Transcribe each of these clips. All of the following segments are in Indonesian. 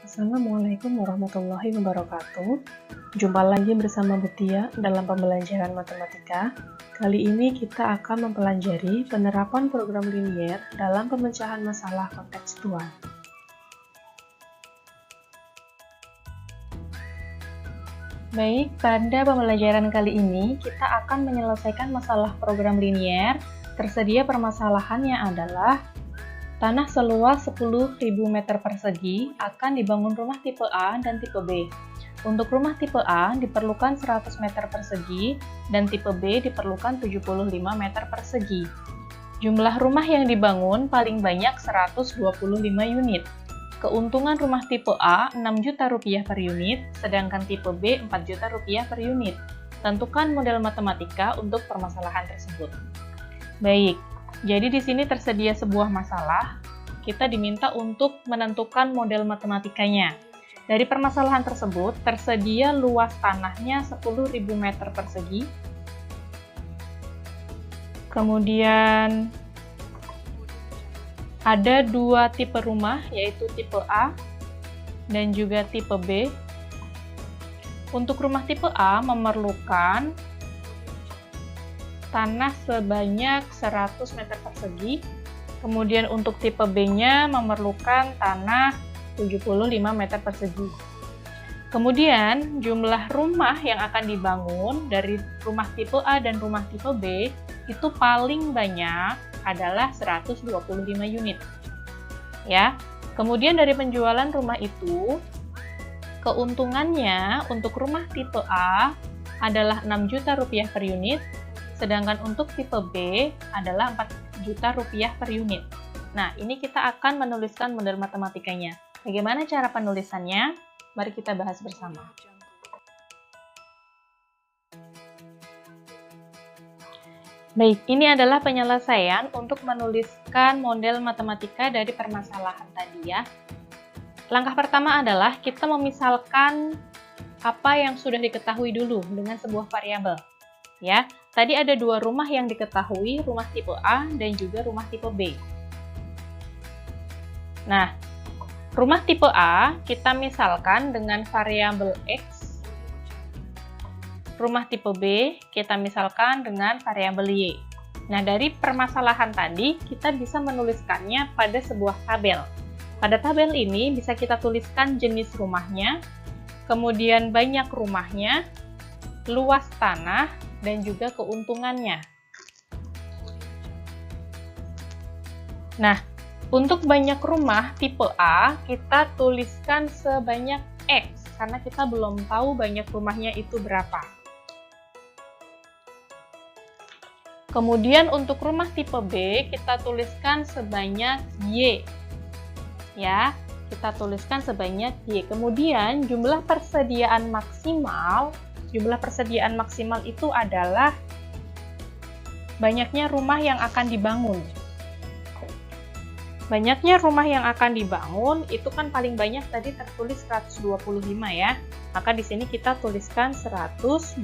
Assalamualaikum warahmatullahi wabarakatuh. Jumpa lagi bersama Butia dalam pembelajaran matematika. Kali ini kita akan mempelajari penerapan program linier dalam pemecahan masalah kontekstual. Baik, pada pembelajaran kali ini kita akan menyelesaikan masalah program linier. Tersedia permasalahannya adalah tanah seluas 10.000 meter persegi akan dibangun rumah tipe A dan tipe B. Untuk rumah tipe A diperlukan 100 meter persegi dan tipe B diperlukan 75 meter persegi. Jumlah rumah yang dibangun paling banyak 125 unit. Keuntungan rumah tipe A 6 juta rupiah per unit, sedangkan tipe B 4 juta rupiah per unit. Tentukan model matematika untuk permasalahan tersebut. Baik. Jadi di sini tersedia sebuah masalah, kita diminta untuk menentukan model matematikanya. Dari permasalahan tersebut, tersedia luas tanahnya 10.000 meter persegi. Kemudian, ada dua tipe rumah, yaitu tipe A dan juga tipe B. Untuk rumah tipe A memerlukan tanah sebanyak 100 meter persegi, kemudian untuk tipe B-nya memerlukan tanah 75 meter persegi. Kemudian jumlah rumah yang akan dibangun dari rumah tipe A dan rumah tipe B itu paling banyak adalah 125 unit. Ya. Kemudian dari penjualan rumah itu, keuntungannya untuk rumah tipe A adalah 6 juta rupiah per unit, sedangkan untuk tipe B adalah 4 juta rupiah per unit. Nah, ini kita akan menuliskan model matematikanya. Bagaimana cara penulisannya? Mari kita bahas bersama. Baik, ini adalah penyelesaian untuk menuliskan model matematika dari permasalahan tadi ya. Langkah pertama adalah kita memisalkan apa yang sudah diketahui dulu dengan sebuah variabel. Ya, tadi ada dua rumah yang diketahui, rumah tipe A dan juga rumah tipe B. Nah, rumah tipe A kita misalkan dengan variabel X. Rumah tipe B kita misalkan dengan variabel Y. Nah, dari permasalahan tadi kita bisa menuliskannya pada sebuah tabel. Pada tabel ini bisa kita tuliskan jenis rumahnya, kemudian banyak rumahnya, luas tanah, dan juga keuntungannya. Nah, untuk banyak rumah tipe A, kita tuliskan sebanyak X, karena kita belum tahu banyak rumahnya itu berapa. Kemudian untuk rumah tipe B, kita tuliskan sebanyak Y. Ya, kita tuliskan sebanyak Y. Kemudian jumlah persediaan maksimal itu adalah banyaknya rumah yang akan dibangun. Banyaknya rumah yang akan dibangun itu kan paling banyak tadi tertulis 125 ya. Maka di sini kita tuliskan 125.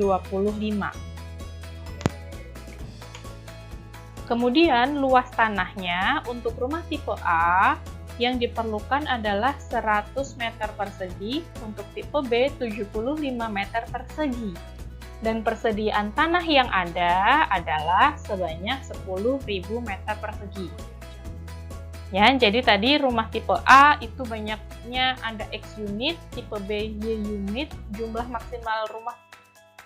Kemudian luas tanahnya untuk rumah tipe A yang diperlukan adalah 100 meter persegi, untuk tipe B 75 meter persegi. Dan persediaan tanah yang ada adalah sebanyak 10.000 meter persegi. Ya, jadi tadi rumah tipe A itu banyaknya ada X unit, tipe B Y unit, jumlah maksimal rumah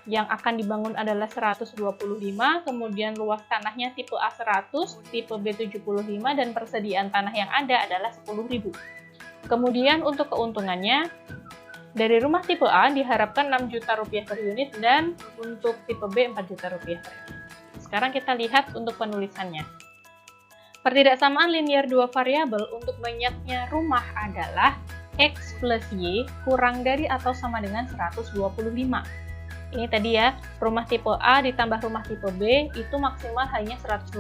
yang akan dibangun adalah 125, kemudian luas tanahnya tipe A 100, tipe B 75, dan persediaan tanah yang ada adalah 10.000. Kemudian untuk keuntungannya, dari rumah tipe A diharapkan 6 juta rupiah per unit, dan untuk tipe B 4 juta rupiah per unit. Sekarang kita lihat untuk penulisannya. Pertidaksamaan linier dua variabel untuk banyaknya rumah adalah X plus Y kurang dari atau sama dengan 125. Ini tadi ya, rumah tipe A ditambah rumah tipe B itu maksimal hanya 125.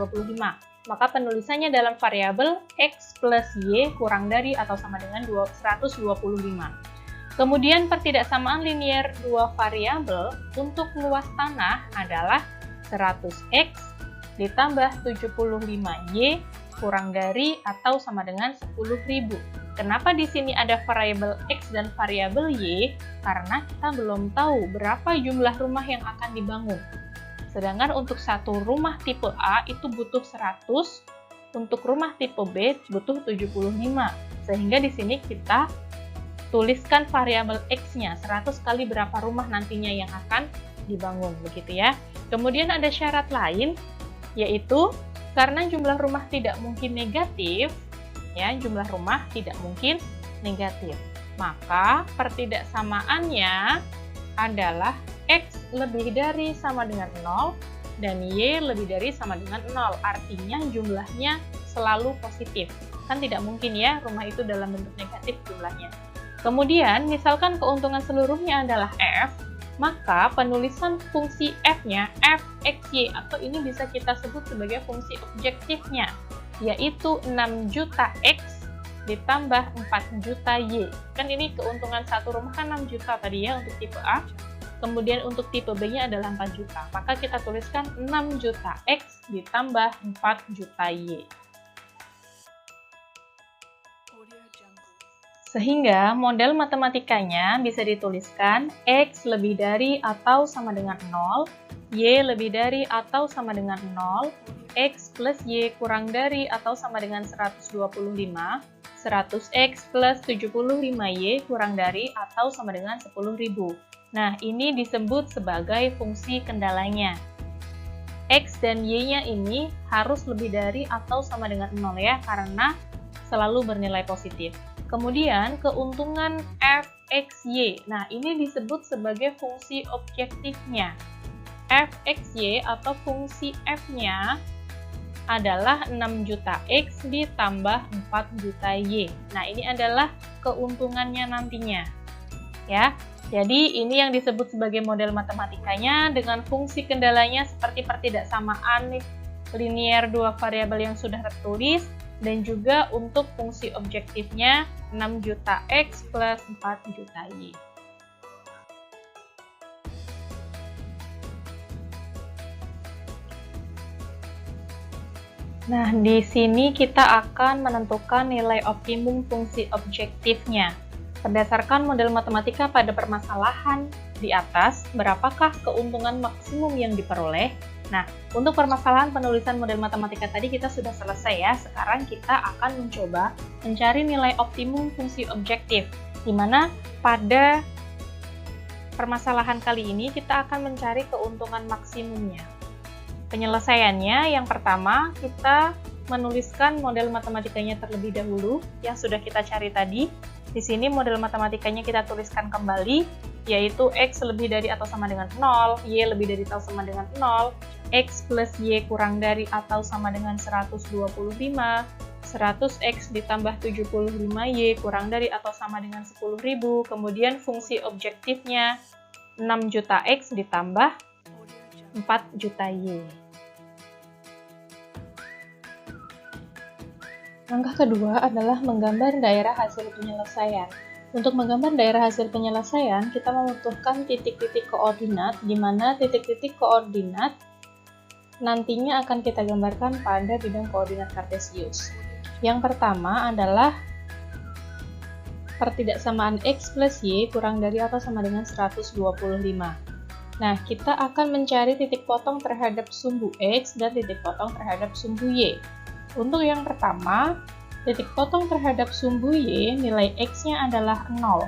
Maka penulisannya dalam variabel X plus Y kurang dari atau sama dengan 125. Kemudian pertidaksamaan linier dua variabel untuk luas tanah adalah 100X ditambah 75Y kurang dari atau sama dengan 10.000. Kenapa di sini ada variabel X dan variabel Y? Karena kita belum tahu berapa jumlah rumah yang akan dibangun. Sedangkan untuk satu rumah tipe A itu butuh 100, untuk rumah tipe B butuh 75. Sehingga di sini kita tuliskan variabel X-nya, 100 kali berapa rumah nantinya yang akan dibangun, begitu ya. Kemudian ada syarat lain, yaitu karena jumlah rumah tidak mungkin negatif, ya, jumlah rumah tidak mungkin negatif. Maka pertidaksamaannya adalah X lebih dari sama dengan 0 dan Y lebih dari sama dengan 0. Artinya jumlahnya selalu positif. Kan tidak mungkin ya rumah itu dalam bentuk negatif jumlahnya. Kemudian misalkan keuntungan seluruhnya adalah F, maka penulisan fungsi F-nya, Fxy, atau ini bisa kita sebut sebagai fungsi objektifnya, yaitu 6 juta X ditambah 4 juta Y. Kan ini keuntungan satu rumah kan 6 juta tadi ya untuk tipe A, kemudian untuk tipe B-nya adalah 4 juta. Maka kita tuliskan 6 juta X ditambah 4 juta Y. Sehingga model matematikanya bisa dituliskan X lebih dari atau sama dengan 0, Y lebih dari atau sama dengan 0, X plus Y kurang dari atau sama dengan 125, 100X plus 75Y kurang dari atau sama dengan 10.000. Nah, ini disebut sebagai fungsi kendalanya. X dan Y-nya ini harus lebih dari atau sama dengan 0 ya, karena selalu bernilai positif. Kemudian keuntungan Fxy, nah ini disebut sebagai fungsi objektifnya. Fxy atau fungsi F-nya adalah 6 juta X ditambah 4 juta Y. Nah ini adalah keuntungannya nantinya. Ya, jadi ini yang disebut sebagai model matematikanya dengan fungsi kendalanya seperti pertidaksamaan linier dua variabel yang sudah tertulis, dan juga untuk fungsi objektifnya 6 juta X plus 4 juta Y. Nah, di sini kita akan menentukan nilai optimum fungsi objektifnya. Berdasarkan model matematika pada permasalahan di atas, berapakah keuntungan maksimum yang diperoleh? Nah, untuk permasalahan penulisan model matematika tadi kita sudah selesai ya. Sekarang kita akan mencoba mencari nilai optimum fungsi objektif, di mana pada permasalahan kali ini kita akan mencari keuntungan maksimumnya. Penyelesaiannya, yang pertama kita menuliskan model matematikanya terlebih dahulu yang sudah kita cari tadi. Di sini model matematikanya kita tuliskan kembali, yaitu X lebih dari atau sama dengan 0, Y lebih dari atau sama dengan 0, X plus Y kurang dari atau sama dengan 125, 100X ditambah 75Y kurang dari atau sama dengan 10.000, kemudian fungsi objektifnya 6 juta X ditambah 4 juta Y. Langkah kedua adalah menggambar daerah hasil penyelesaian. Untuk menggambar daerah hasil penyelesaian, kita membutuhkan titik-titik koordinat, di mana titik-titik koordinat nantinya akan kita gambarkan pada bidang koordinat kartesius. Yang pertama adalah pertidaksamaan X plus Y kurang dari atau sama dengan 125. Nah, kita akan mencari titik potong terhadap sumbu X dan titik potong terhadap sumbu Y. Untuk yang pertama, titik potong terhadap sumbu Y, nilai X-nya adalah 0.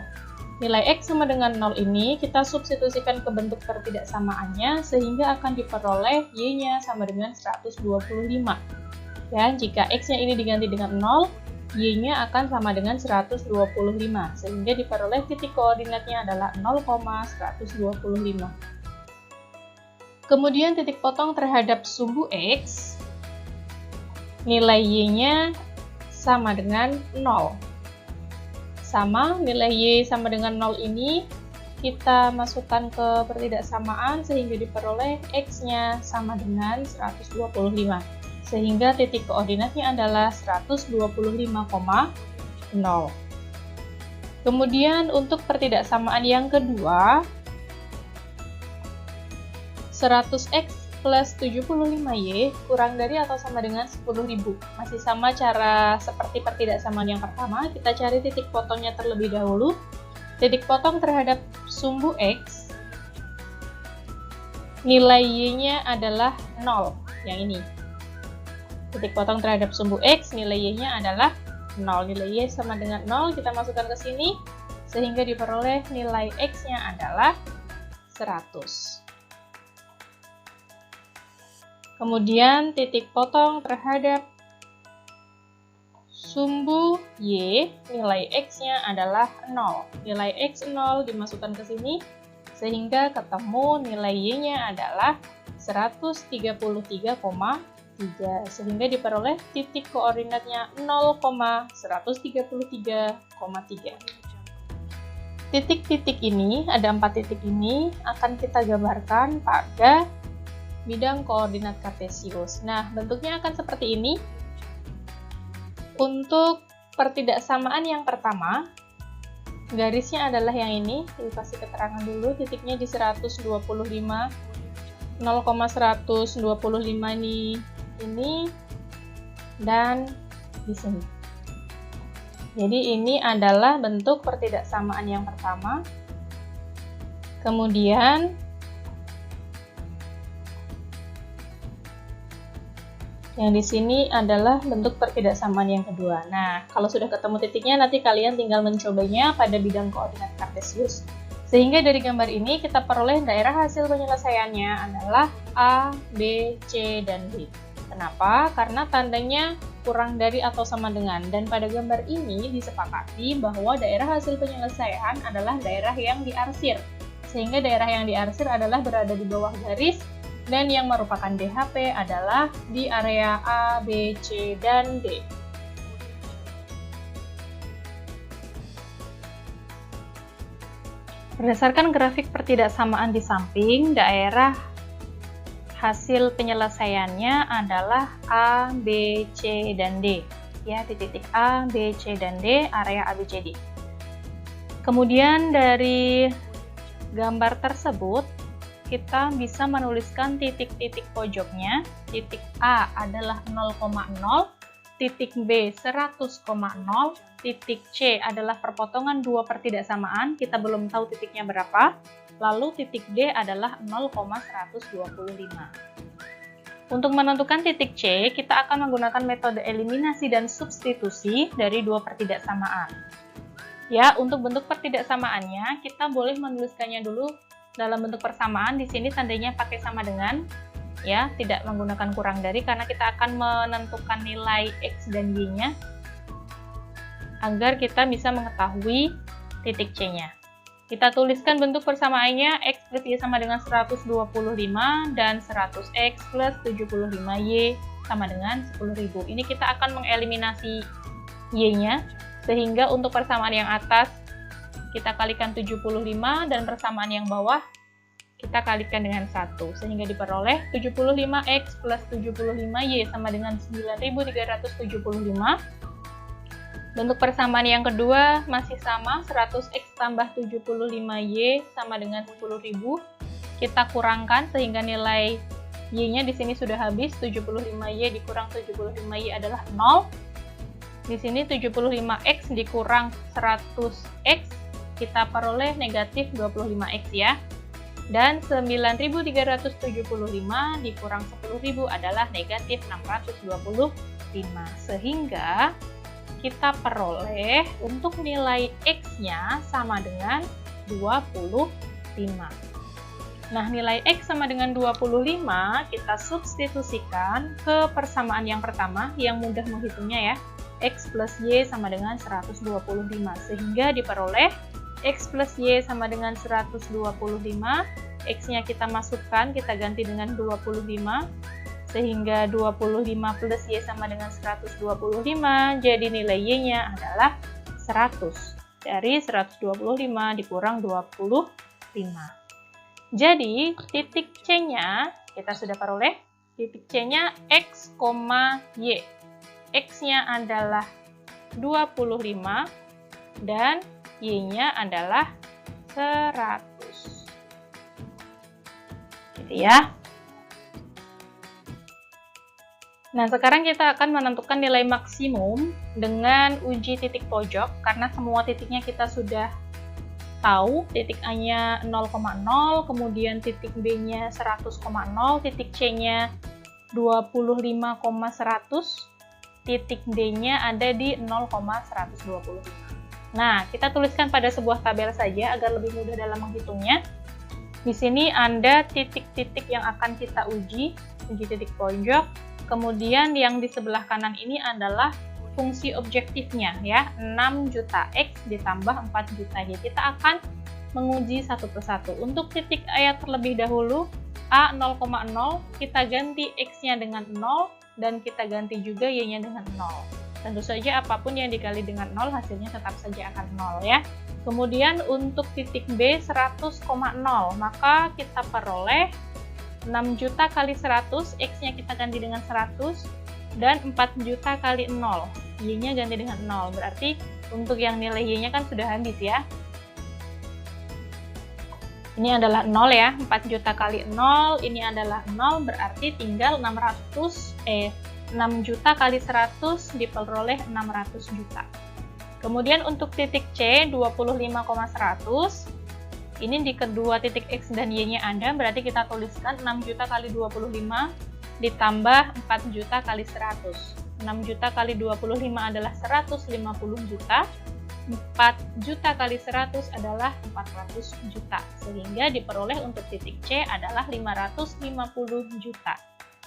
Nilai X sama dengan 0 ini kita substitusikan ke bentuk pertidaksamaannya sehingga akan diperoleh Y-nya sama dengan 125. Ya, jika X-nya ini diganti dengan 0, Y-nya akan sama dengan 125, sehingga diperoleh titik koordinatnya adalah 0,125. Kemudian titik potong terhadap sumbu X, nilai Y-nya sama dengan 0. Sama, nilai Y sama dengan 0 ini kita masukkan ke pertidaksamaan sehingga diperoleh X-nya sama dengan 125. Sehingga titik koordinatnya adalah 125,0. Kemudian untuk pertidaksamaan yang kedua, 100X plus 75Y kurang dari atau sama dengan 10.000. Masih sama cara seperti pertidaksamaan yang pertama, kita cari titik potongnya terlebih dahulu. Titik potong terhadap sumbu X, nilai Y-nya adalah 0, yang ini. Titik potong terhadap sumbu X, nilai Y-nya adalah 0. Nilai Y sama dengan 0, kita masukkan ke sini, sehingga diperoleh nilai X-nya adalah 100. Kemudian titik potong terhadap sumbu Y, nilai X-nya adalah 0. Nilai X 0 dimasukkan ke sini, sehingga ketemu nilai Y-nya adalah 133,3, sehingga diperoleh titik koordinatnya 0,133,3. Titik-titik ini, ada 4 titik ini, akan kita gambarkan pada bidang koordinat kartesius. Nah, bentuknya akan seperti ini. Untuk pertidaksamaan yang pertama, garisnya adalah yang ini. Dikasih keterangan dulu, titiknya di 125, 0,125 ini, dan di sini. Jadi ini adalah bentuk pertidaksamaan yang pertama. Kemudian yang di sini adalah bentuk pertidaksamaan yang kedua. Nah, kalau sudah ketemu titiknya, nanti kalian tinggal mencobanya pada bidang koordinat kartesius. Sehingga dari gambar ini kita peroleh daerah hasil penyelesaiannya adalah A, B, C, dan D. Kenapa? Karena tandanya kurang dari atau sama dengan. Dan pada gambar ini disepakati bahwa daerah hasil penyelesaian adalah daerah yang diarsir. Sehingga daerah yang diarsir adalah berada di bawah garis, dan yang merupakan DHP adalah di area A, B, C, dan D. Berdasarkan grafik pertidaksamaan di samping, daerah hasil penyelesaiannya adalah A, B, C, dan D. Ya, di titik A, B, C, dan D, area ABCD. Kemudian dari gambar tersebut, kita bisa menuliskan titik-titik pojoknya. Titik A adalah 0,0, titik B 100,0, titik C adalah perpotongan dua pertidaksamaan, kita belum tahu titiknya berapa, lalu titik D adalah 0,125. Untuk menentukan titik C, kita akan menggunakan metode eliminasi dan substitusi dari dua pertidaksamaan. Ya, untuk bentuk pertidaksamaannya, kita boleh menuliskannya dulu dalam bentuk persamaan. Di sini tandanya pakai sama dengan, ya, tidak menggunakan kurang dari, karena kita akan menentukan nilai X dan Y-nya agar kita bisa mengetahui titik C-nya. Kita tuliskan bentuk persamaannya, X plus Y sama dengan 125 dan 100X plus 75Y sama dengan 10.000. Ini kita akan mengeliminasi Y-nya, sehingga untuk persamaan yang atas kita kalikan 75 dan persamaan yang bawah kita kalikan dengan 1, sehingga diperoleh 75X plus 75Y sama dengan 9.375. Bentuk persamaan yang kedua masih sama, 100X tambah 75Y sama dengan 10.000. Kita kurangkan sehingga nilai Y-nya di sini sudah habis, 75Y dikurang 75Y adalah 0. Di sini 75X dikurang 100X, kita peroleh negatif 25X ya. Dan 9.375 dikurang 10.000 adalah negatif 625. Sehingga kita peroleh untuk nilai X-nya sama dengan 25. Nah, nilai X sama dengan 25 kita substitusikan ke persamaan yang pertama yang mudah menghitungnya ya. X plus Y sama dengan 125. Sehingga diperoleh X plus Y sama dengan 125. X-nya kita masukkan, kita ganti dengan 25. Sehingga 25 plus Y sama dengan 125, jadi nilai Y-nya adalah 100. Dari 125 dikurang 25. Jadi, titik C-nya kita sudah peroleh. Titik C-nya X, Y. X-nya adalah 25 dan Y-nya adalah 100. Gitu ya. Nah, sekarang kita akan menentukan nilai maksimum dengan uji titik pojok, karena semua titiknya kita sudah tahu. Titik A-nya 0,0, kemudian titik B-nya 100,0, titik C-nya 25,100, titik D-nya ada di 0,125. Nah, kita tuliskan pada sebuah tabel saja agar lebih mudah dalam menghitungnya. Di sini ada titik-titik yang akan kita uji titik pojok. Kemudian yang di sebelah kanan ini adalah fungsi objektifnya ya, 6 juta X ditambah 4 juta Y. Kita akan menguji satu persatu. Untuk titik A terlebih dahulu, A 0,0, kita ganti X-nya dengan 0, dan kita ganti juga Y-nya dengan 0. Tentu saja apapun yang dikali dengan 0, hasilnya tetap saja akan 0 ya. Kemudian untuk titik B 100,0, maka kita peroleh 6 juta kali 100, X-nya kita ganti dengan 100, dan 4 juta kali 0, Y-nya ganti dengan 0. Berarti untuk yang nilai Y-nya kan sudah habis ya. Ini adalah 0 ya, 4 juta kali 0, ini adalah 0, berarti tinggal 6 juta kali 100 diperoleh 600 juta. Kemudian untuk titik C 25,100, ini di kedua titik X dan Y-nya ada, berarti kita tuliskan 6 juta kali 25 ditambah 4 juta kali 100. 6 juta kali 25 adalah 150 juta, 4 juta kali 100 adalah 400 juta, sehingga diperoleh untuk titik C adalah 550 juta.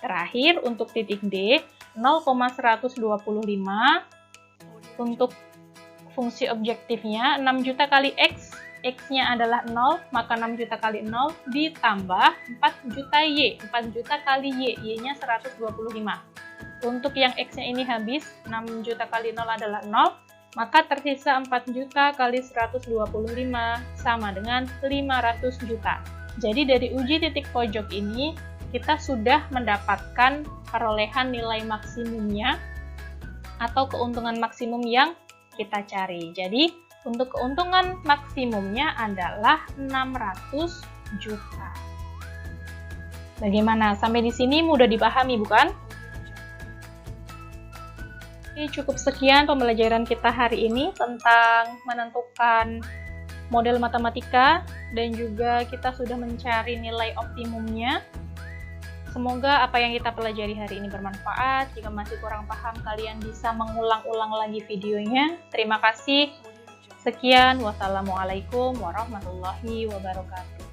Terakhir untuk titik D 0,125, untuk fungsi objektifnya 6 juta kali X, X-nya adalah 0, maka 6 juta kali 0 ditambah 4 juta Y, 4 juta kali Y, Y-nya 125. Untuk yang X-nya ini habis, 6 juta kali 0 adalah 0, maka tersisa 4 juta kali 125 sama dengan 500 juta. Jadi dari uji titik pojok ini, kita sudah mendapatkan perolehan nilai maksimumnya atau keuntungan maksimum yang kita cari. Jadi untuk keuntungan maksimumnya adalah 600 juta. Bagaimana? Sampai di sini mudah dipahami, bukan? Oke, cukup sekian pembelajaran kita hari ini tentang menentukan model matematika, dan juga kita sudah mencari nilai optimumnya. Semoga apa yang kita pelajari hari ini bermanfaat. Jika masih kurang paham, kalian bisa mengulang-ulang lagi videonya. Terima kasih. Sekian, wassalamualaikum warahmatullahi wabarakatuh.